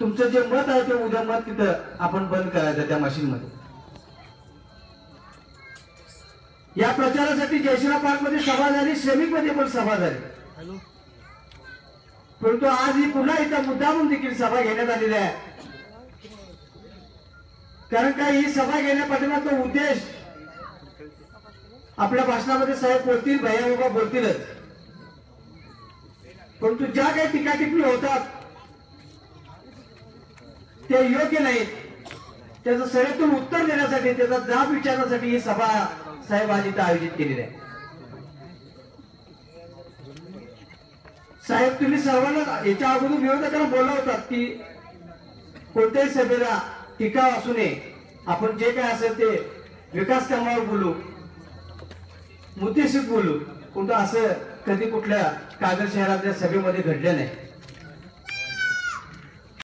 तुमचं जे मत आहे ते उद्या मत तिथं आपण बंद करायचं त्या मशीन मध्ये. या प्रचारासाठी जयश्रीराम पार्क मध्ये सभा झाली, श्रमिक मध्ये पण सभा झाली, परंतु आज ही पुन्हा इथं मुद्दामून देखील सभा घेण्यात आलेली आहे. कारण काय, ही सभा घेण्यापाठीमागचा उद्देश आपल्या भाषणामध्ये साहेब बोलतील, भैया बाबा बोलतीलच, परंतु ज्या काही टीका टिप्पणी होतात ते योग्य नाहीत, त्याचं सडेतून उत्तर देण्यासाठी, त्याचा जाब विचारण्यासाठी ही सभा साहेब आज इथं आयोजित केलेली आहे. साहेब तुम्ही सर्वांना याच्या अगोदर विरोधकांना बोलला होता की कोणत्याही सभेला टीका असू नये, आपण जे काय असेल ते विकास कामावर बोलू, मुद्देशीर बोलू, कुठं असं कधी कुठल्या कागद शहरातल्या सभेमध्ये घडलं नाही.